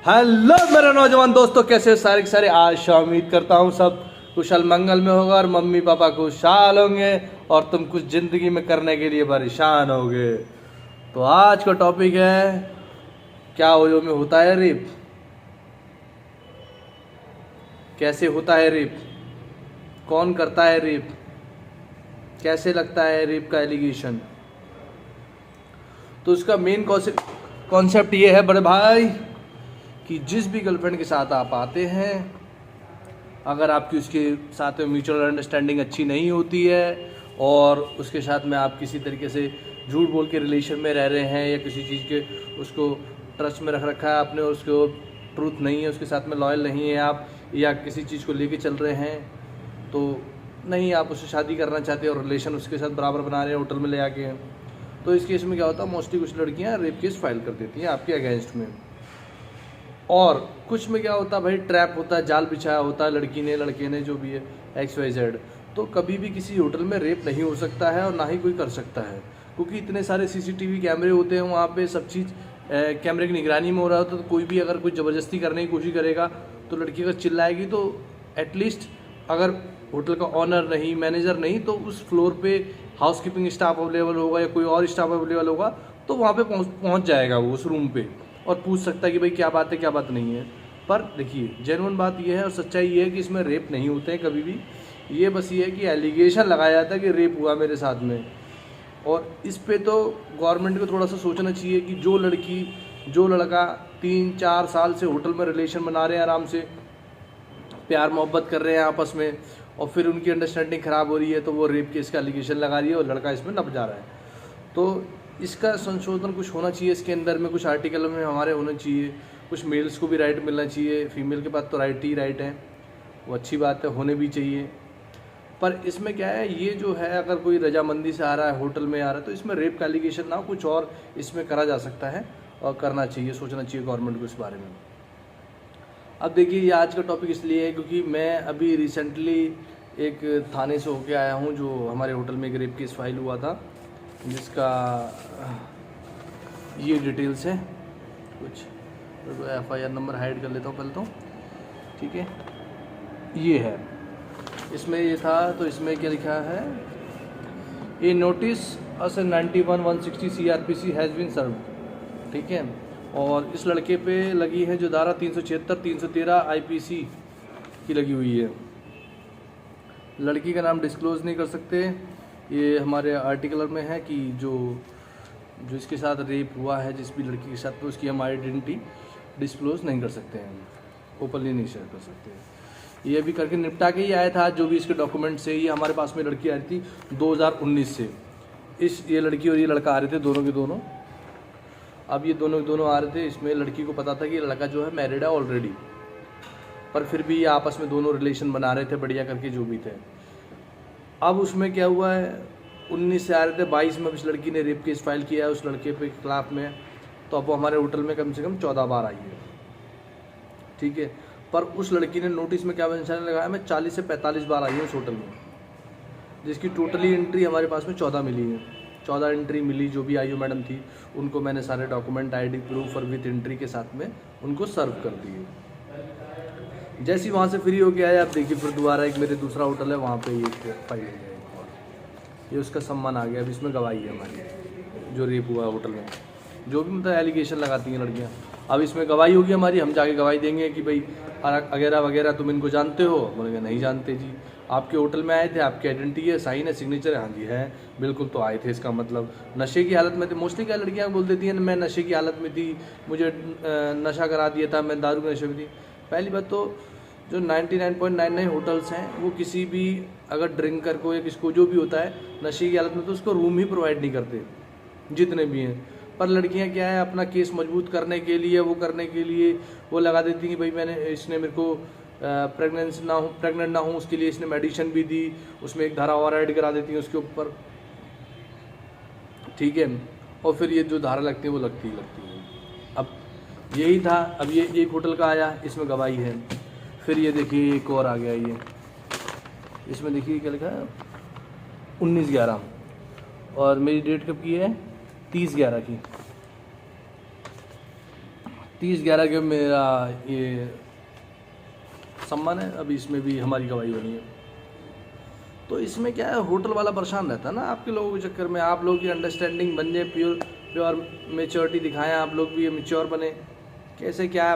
Hello मेरे नौजवान दोस्तों, कैसे सारे के सारे। आशा उम्मीद करता हूँ सब कुशल मंगल में होगा और मम्मी पापा खुशहाल होंगे और तुम कुछ ज़िंदगी में करने के लिए परेशान होगे। तो आज का टॉपिक है, क्या ओयो में होता है रेप, कैसे होता है रेप, कौन करता है रेप, कैसे लगता है रेप का एलिगेशन। तो इसका मेन कॉन्सेप्ट ये है बड़े भाई कि जिस भी गर्लफ्रेंड के साथ आप आते हैं, अगर आपकी उसके साथ में म्यूचुअल अंडरस्टैंडिंग अच्छी नहीं होती है और उसके साथ में आप किसी तरीके से झूठ बोल के रिलेशन में रह रहे हैं या किसी चीज़ के उसको ट्रस्ट में रख रखा है आपने और उसको ट्रूथ नहीं है, उसके साथ में लॉयल नहीं है आप, या किसी चीज़ को लेके चल रहे हैं, तो नहीं आप उससे शादी करना चाहते और रिलेशन उसके साथ बराबर बना रहे हैं होटल में ले आके, तो इस केस में क्या होता है, मोस्टली कुछ लड़कियाँ रेप केस फाइल कर देती हैं आपके अगेंस्ट में। और कुछ में क्या होता है भाई, ट्रैप होता है, जाल बिछाया होता है लड़की ने लड़के ने, जो भी है XYZ। तो कभी भी किसी होटल में रेप नहीं हो सकता है और ना ही कोई कर सकता है, क्योंकि इतने सारे CCTV कैमरे होते हैं वहाँ पे, सब चीज़ कैमरे की निगरानी में हो रहा होता है। तो कोई भी अगर कोई ज़बरदस्ती करने की कोशिश करेगा तो लड़की अगर चिल्लाएगी तो एटलीस्ट अगर होटल का ऑनर नहीं, मैनेजर नहीं, तो उस फ्लोर पे हाउसकीपिंग स्टाफ अवेलेबल होगा या कोई और स्टाफ अवेलेबल होगा, तो वहाँ पे पहुँच जाएगा वो उस रूम पे और पूछ सकता है कि भाई क्या बात है क्या बात नहीं है। पर देखिए, जेन्युइन बात यह है और सच्चाई ये है कि इसमें रेप नहीं होते हैं कभी भी। ये बस ये है कि एलिगेशन लगाया जाता है कि रेप हुआ मेरे साथ में। और इस पे तो गवर्नमेंट को थोड़ा सा सोचना चाहिए कि जो लड़की जो लड़का 3-4 साल से होटल में रिलेशन बना रहे हैं, आराम से प्यार मोहब्बत कर रहे हैं आपस में, और फिर उनकी अंडरस्टैंडिंग ख़राब हो रही है, तो वो रेप केस का एलिगेशन लगा रही है और लड़का इसमें नप जा रहा है। तो इसका संशोधन कुछ होना चाहिए इसके अंदर में, कुछ आर्टिकल में हमारे होने चाहिए, कुछ मेल्स को भी राइट मिलना चाहिए, फीमेल के पास तो राइट ही राइट है, वो अच्छी बात है, होने भी चाहिए। पर इसमें क्या है, ये जो है अगर कोई रजामंदी से आ रहा है, होटल में आ रहा है, तो इसमें रेप का एलिगेशन ना, कुछ और इसमें करा जा सकता है और करना चाहिए, सोचना चाहिए गवर्नमेंट को इस बारे में। अब देखिए, ये आज का टॉपिक इसलिए है क्योंकि मैं अभी रिसेंटली एक थाने से होके आया हूँ, जो हमारे होटल में एक रेप केस फाइल हुआ था, जिसका ये डिटेल्स है कुछ। FIR नंबर हाइड कर लेता हूँ पहले तो, ठीक है। ये है, इसमें ये था, तो इसमें क्या लिखा है, ये notice us 91-160 CRPC has been served, ठीक है। और इस लड़के पे लगी है जो धारा 376-313 IPC की लगी हुई है। लड़की का नाम डिस्क्लोज़ नहीं कर सकते, ये हमारे आर्टिकल में है कि जो इसके साथ रेप हुआ है, जिस भी लड़की के साथ, तो उसकी हम आइडेंटिटी डिस्क्लोज नहीं कर सकते हैं, ओपनली नहीं शेयर कर सकते। ये भी करके निपटा के ही आया था, जो भी इसके डॉक्यूमेंट से। ये हमारे पास में लड़की आ रही थी 2019 से, ये लड़की और ये लड़का आ रहे थे, दोनों के दोनों। अब ये दोनों के दोनों आ रहे थे, इसमें लड़की को पता था कि लड़का जो है मैरिड है ऑलरेडी, पर फिर भी ये आपस में दोनों रिलेशन बना रहे थे बढ़िया करके, जो भी थे। अब उसमें क्या हुआ है, 19 से आ रहे थे, 22 में इस लड़की ने रेप केस फाइल किया है उस लड़के पे खिलाफ में। तो अब वो हमारे होटल में कम से कम 14 बार आई है, ठीक है। पर उस लड़की ने नोटिस में क्या मेंशन लगाया, मैं 40 से 45 बार आई हूँ उस होटल में, जिसकी टोटली एंट्री हमारे पास में 14 मिली है। 14 एंट्री मिली, जो भी IO मैडम थी उनको मैंने सारे डॉक्यूमेंट, ID प्रूफ और विथ एंट्री के साथ में उनको सर्व कर दिए। जैसे वहाँ से फ्री होके आया, आप देखिए फिर दोबारा एक मेरे दूसरा होटल है, वहाँ पे ये फाइल है, ये उसका सम्मान आ गया। अब इसमें गवाही है हमारी, जो रेप हुआ होटल में, जो भी मतलब एलिगेशन लगाती हैं लड़कियाँ। अब इसमें गवाही होगी हमारी, हम जाके गवाही देंगे कि भाई वगैरह वगैरह तुम इनको जानते हो। बोलेंगे नहीं जानते जी, आपके होटल में आए थे, आपकी आइडेंटिटी है, साइन है, सिग्नेचर है। हाँ जी है, बिल्कुल, तो आए थे, इसका मतलब नशे की हालत में थे। मोस्टली क्या लड़कियाँ बोल देती हैं, मैं नशे की हालत में थी, मुझे नशा करा दिया था, मैं दारू के नशे में थी। पहली बात तो जो 99.99 होटल्स हैं, वो किसी भी अगर ड्रिंकर को या किसको जो भी होता है नशे की हालत में, तो उसको रूम ही प्रोवाइड नहीं करते, जितने भी हैं। पर लड़कियां क्या है, अपना केस मजबूत करने के लिए, वो करने के लिए वो लगा देती कि भाई इसने मेरे को प्रेग्नेंट ना हूँ, उसके लिए इसने मेडिसिन भी दी, उसमें एक धारा और ऐड करा देती हैं उसके ऊपर, ठीक है। और फिर ये जो धारा लगती है वो लगती है। अब यही था। अब ये एक होटल का आया, इसमें गवाही है। फिर ये देखिए एक और आ गया, ये इसमें देखिए क्या लिखा है, 19/11, और मेरी डेट कब की है, 30/11 की। 30/11 के मेरा ये सम्मान है, अभी इसमें भी हमारी गवाही बनी है। तो इसमें क्या है, होटल वाला परेशान रहता है ना आपके लोगों के चक्कर में, आप लोगों की अंडरस्टैंडिंग बन जाए, प्योर मेच्योरिटी दिखाएं, आप लोग भी मेच्योर बने। कैसे क्या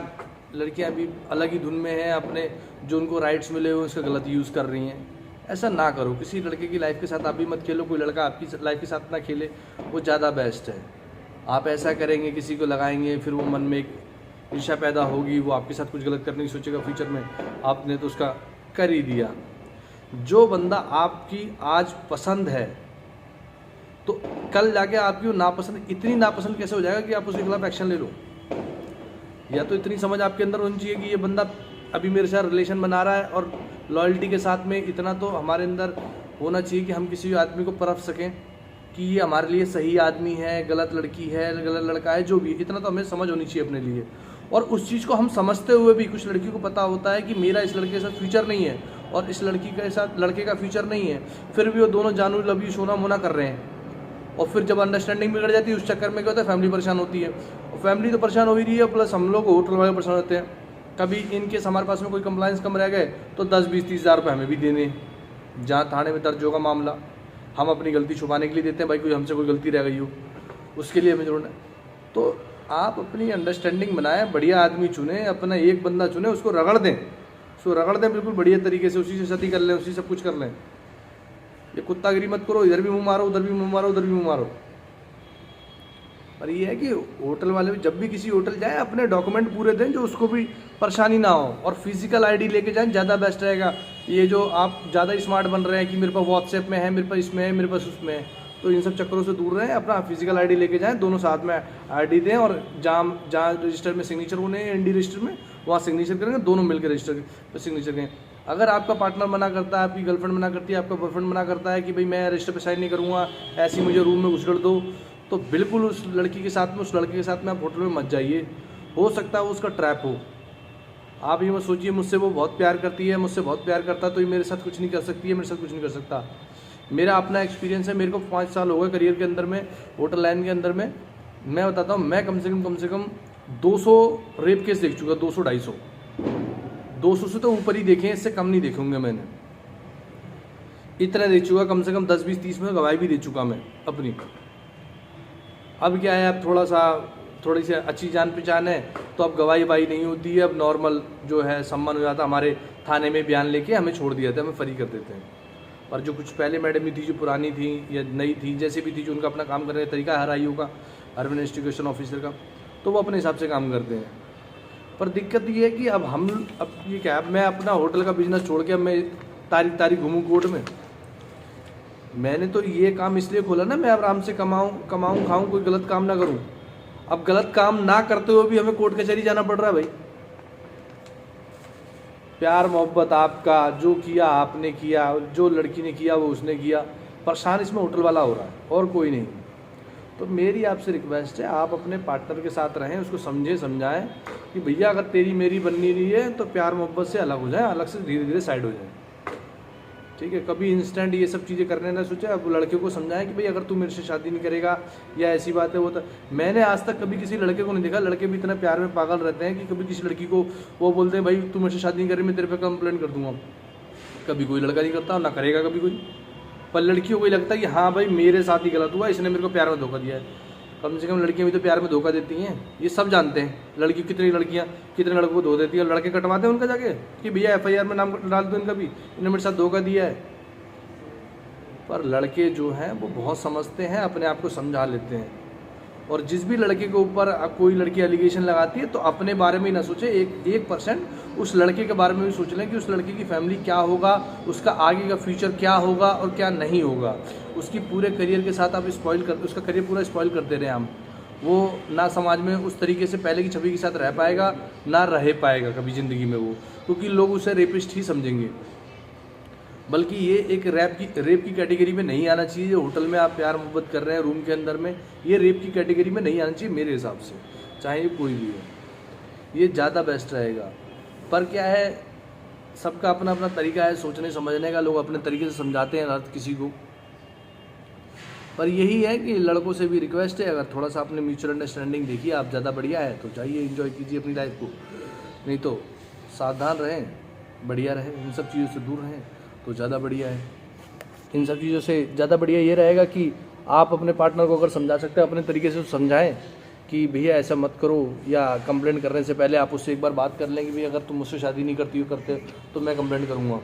लड़कियां भी अलग ही धुन में हैं, अपने जो उनको राइट्स मिले हुए उसका गलत यूज़ कर रही हैं। ऐसा ना करो, किसी लड़के की लाइफ के साथ आप भी मत खेलो, कोई लड़का आपकी लाइफ के साथ ना खेले, वो ज़्यादा बेस्ट है। आप ऐसा करेंगे, किसी को लगाएंगे, फिर वो मन में एक ईर्ष्या पैदा होगी, वो आपके साथ कुछ गलत करने की सोचेगा फ्यूचर में, आपने तो उसका कर ही दिया। जो बंदा आपकी आज पसंद है तो कल जाके आपकी वो नापसंद, इतनी नापसंद कैसे हो जाएगा कि आप उसके खिलाफ एक्शन ले लो। या तो इतनी समझ आपके अंदर होनी चाहिए कि ये बंदा अभी मेरे साथ रिलेशन बना रहा है, और लॉयल्टी के साथ में इतना तो हमारे अंदर होना चाहिए कि हम किसी आदमी को परख सकें कि ये हमारे लिए सही आदमी है, गलत लड़की है, गलत लड़का है, जो भी, इतना तो हमें समझ होनी चाहिए अपने लिए। और उस चीज़ को हम समझते हुए भी, कुछ लड़कियों को पता होता है कि मेरा इस लड़के के साथ फ्यूचर नहीं है और इस लड़की के साथ लड़के का फ्यूचर नहीं है, फिर भी वो दोनों जानू लव यू सोना मोना कर रहे हैं। और फिर जब अंडरस्टैंडिंग बिगड़ जाती है, उस चक्कर में क्या होता है, फैमिली परेशान होती है, और फैमिली तो परेशान हो ही रही है, प्लस हम लोग होटल वाले परेशान होते हैं। कभी इनकेस हमारे पास में कोई कंप्लाइंस कम रह गए तो 10-20-30 हज़ार रुपये हमें भी देने, जहाँ थाने में दर्ज होगा मामला, हम अपनी गलती छुपाने के लिए देते हैं, भाई कोई हमसे कोई गलती रह गई हो उसके लिए हमें जोड़ना। तो आप अपनी अंडरस्टैंडिंग बनाएं, बढ़िया आदमी चुनें, अपना एक बंदा चुनें, उसको रगड़ दें, बिल्कुल बढ़िया तरीके से, उसी से शादी कर लें, उसी सब कुछ कर लें। ये कुत्तागिरी मत करो, इधर भी मुंह मारो, उधर भी मुंह मारो, उधर भी मुंह मारो। पर ये है कि होटल वाले जब भी किसी होटल जाए अपने डॉक्यूमेंट पूरे दें, जो उसको भी परेशानी ना हो, और फिजिकल आईडी लेके जाएं, ज़्यादा बेस्ट रहेगा। ये जो आप ज़्यादा स्मार्ट बन रहे हैं कि मेरे पास व्हाट्सएप में है, मेरे पास इसमें है, मेरे पास उसमें है, तो इन सब चक्करों से दूर रहें, अपना फिजिकल आईडी लेके जाएं, दोनों साथ में आईडी दें, और जहाँ रजिस्टर में सिग्नेचर होने हैं, एनडी रजिस्टर में, वहाँ सिग्नेचर करेंगे, दोनों मिलकर रजिस्टर पर सिग्नेचर करें। अगर आपका पार्टनर मना करता है, आपकी गर्लफ्रेंड मना करती है, आपका बॉयफ्रेंड मना करता है कि भाई मैं रजिस्टर पर साइन नहीं करूँगा, ऐसी मुझे रूम में घुसड़ दो, तो बिल्कुल उस लड़की के साथ में, उस लड़के के साथ में आप होटल में मत जाइए। हो सकता है वो उसका ट्रैप हो। आप ये मत सोचिए मुझसे वो बहुत प्यार करती है, मुझसे बहुत प्यार करता है तो ये मेरे साथ कुछ नहीं कर सकती है, मेरे साथ कुछ नहीं कर सकता। मेरा अपना एक्सपीरियंस है, मेरे को 5 साल हो गए करियर के अंदर में, होटल लाइन के अंदर में। मैं बताता हूँ, मैं कम से कम 200 रेप केस देख चुका, 200 से तो ऊपर ही देखे, इससे कम नहीं देखे होंगे मैंने। इतना देख चुका, कम से कम 10, 20, 30 में गवाही भी दे चुका मैं अपनी। अब क्या है, अब थोड़ी सी अच्छी जान पहचान है तो अब गवाही नहीं होती है, अब नॉर्मल जो है सम्मान हो जाता, हमारे थाने में बयान लेके हमें छोड़ दिया था, हमें फ्री कर देते हैं। पर जो कुछ पहले मैडम भी थी, जो पुरानी थी या नई थी, जैसे भी थी, जो उनका अपना काम करने का तरीका है हर आईओ का, हर इन्वेस्टिगेशन ऑफिसर का, तो वो अपने हिसाब से काम करते हैं। पर दिक्कत ये है कि अब ये क्या है, मैं अपना होटल का बिजनेस छोड़ के अब मैं तारीख घूमूँ कोर्ट में। मैंने तो ये काम इसलिए खोला ना, मैं आराम से कमाऊँ खाऊँ, कोई गलत काम ना करूँ। अब गलत काम ना करते हुए भी हमें कोर्ट कचहरी जाना पड़ रहा है भाई। प्यार मोहब्बत आपका जो किया आपने किया, जो लड़की ने किया वो उसने किया, परेशान इसमें होटल वाला हो रहा है और कोई नहीं। तो मेरी आपसे रिक्वेस्ट है, आप अपने पार्टनर के साथ रहें, उसको समझाएं कि भैया अगर तेरी मेरी बननी रही है तो प्यार मोहब्बत से अलग हो जाए, अलग से धीरे धीरे साइड हो जाए, ठीक है। कभी इंस्टेंट ये सब चीज़ें करने ना सोचे। अब लड़कियों को समझाएं कि भाई अगर तू मेरे से शादी नहीं करेगा या ऐसी बात है वो, तो मैंने आज तक कभी किसी लड़के को नहीं देखा, लड़के भी इतना प्यार में पागल रहते हैं कि कभी किसी लड़की को वो बोलते हैं भाई तू मेरे से शादी नहीं करे, मैं तेरे पे कंप्लेंट कर दूंगा। कभी कोई लड़का नहीं करता, ना करेगा कभी कोई। पर लड़कियों को लगता है कि हाँ भाई मेरे साथ ही गलत हुआ, इसने मेरे को प्यार में धोखा दिया है। कम से कम लड़कियां भी तो प्यार में धोखा देती हैं, ये सब जानते हैं। कितनी लड़कियां कितने लड़कों को धो देती हैं, लड़के कटवाते हैं उनका जाके कि भैया FIR में नाम डाल दो इनका भी, इन्होंने मेरे साथ धोखा दिया है। पर लड़के जो हैं वो बहुत समझते हैं, अपने आप को समझा लेते हैं। और जिस भी लड़के के ऊपर कोई लड़की एलिगेशन लगाती है तो अपने बारे में ही ना सोचे, 1% उस लड़के के बारे में भी सोच लें कि उस लड़के की फैमिली क्या होगा, उसका आगे का फ्यूचर क्या होगा और क्या नहीं होगा। उसकी पूरे करियर के साथ आप उसका करियर पूरा स्पॉइल करते रहे हम। वो ना समाज में उस तरीके से पहले की छवि के साथ रह पाएगा, ना रह पाएगा कभी ज़िंदगी में वो, क्योंकि लोग उसे रेपिस्ट ही समझेंगे। बल्कि ये एक रेप की कैटेगरी में नहीं आना चाहिए। जो होटल में आप प्यार मोहब्बत कर रहे हैं रूम के अंदर में, ये रेप की कैटेगरी में नहीं आना चाहिए मेरे हिसाब से, चाहे ये कोई भी हो, ये ज़्यादा बेस्ट रहेगा। पर क्या है, सबका अपना अपना तरीका है सोचने समझने का, लोग अपने तरीके से समझाते हैं हर किसी को। पर यही है कि लड़कों से भी रिक्वेस्ट है, अगर थोड़ा सा आपने म्यूचुअल अंडरस्टैंडिंग देखी आप ज़्यादा बढ़िया है तो जाइए एंजॉय कीजिए अपनी लाइफ को, नहीं तो सावधान रहें, बढ़िया रहें, इन सब चीज़ों से दूर रहें तो ज़्यादा बढ़िया है। इन सब चीज़ों से ज़्यादा बढ़िया ये रहेगा कि आप अपने पार्टनर को अगर समझा सकते हैं अपने तरीके से समझाएं कि भैया ऐसा मत करो, या कंप्लेंट करने से पहले आप उससे एक बार बात कर लें कि भैया अगर तुम मुझसे शादी नहीं करती हो करते तो मैं कंप्लेंट करूँगा।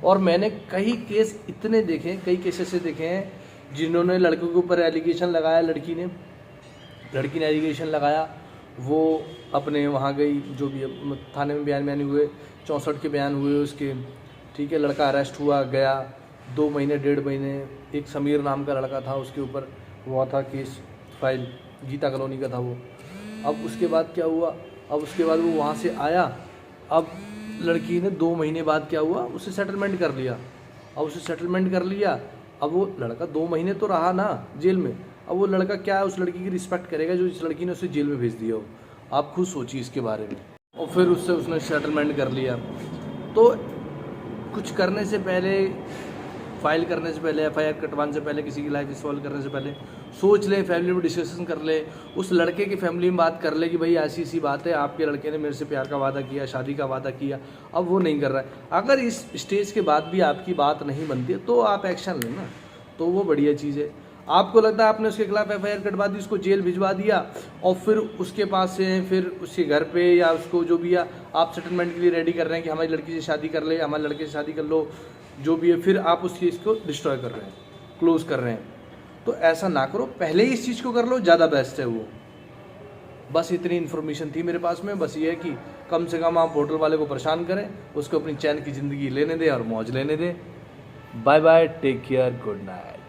और मैंने कई केस इतने देखे, कई केसेस से देखे हैं जिन्होंने लड़कों के ऊपर एलिगेशन लगाया, लड़की ने एलिगेशन लगाया, वो अपने वहाँ गई, जो भी थाने में बयान हुए, 64 के बयान हुए उसके, ठीक है, लड़का अरेस्ट हुआ, गया 2 महीने 1.5 महीने, एक समीर नाम का लड़का था उसके ऊपर हुआ था केस फाइल, गीता कॉलोनी का था वो। अब उसके बाद क्या हुआ, अब उसके बाद वो वहाँ से आया, अब लड़की ने 2 महीने बाद क्या हुआ, उससे सेटलमेंट कर लिया। अब उसे सेटलमेंट कर लिया, अब वो लड़का 2 महीने तो रहा ना जेल में, अब वो लड़का क्या है, उस लड़की की रिस्पेक्ट करेगा जो इस लड़की ने उसे जेल में भेज दिया हो। आप खुद सोचिए इसके बारे में। और फिर उससे उसने सेटलमेंट कर लिया। तो कुछ करने से पहले, फाइल करने से पहले, FIR कटवाने से पहले, किसी की लाइफ सॉल्व करने से पहले सोच लें, फैमिली में डिस्कशन कर ले, उस लड़के की फैमिली में बात कर ले कि भाई ऐसी सी बात है, आपके लड़के ने मेरे से प्यार का वादा किया, शादी का वादा किया, अब वो नहीं कर रहा है। अगर इस स्टेज के बाद भी आपकी बात नहीं बनती है तो आप एक्शन लें ना, तो वो बढ़िया चीज़ है। आपको लगता है आपने उसके खिलाफ FIR कटवा दी, उसको जेल भिजवा दिया, और फिर उसके पास से फिर उसके घर पे या उसको जो भी है आप सेटलमेंट के लिए रेडी कर रहे हैं कि हमारी लड़की से शादी कर ले, हमारे लड़के से शादी कर लो, जो भी है, फिर आप उस चीज़ को डिस्ट्रॉय कर रहे हैं, क्लोज कर रहे हैं। तो ऐसा ना करो, पहले ही इस चीज़ को कर लो, ज़्यादा बेस्ट है वो। बस इतनी इन्फॉर्मेशन थी मेरे पास में। बस ये है कि कम से कम आप होटल वाले को परेशान करें, उसको अपनी चैन की ज़िंदगी लेने दें और मौज लेने दें। Bye bye, take care, good night.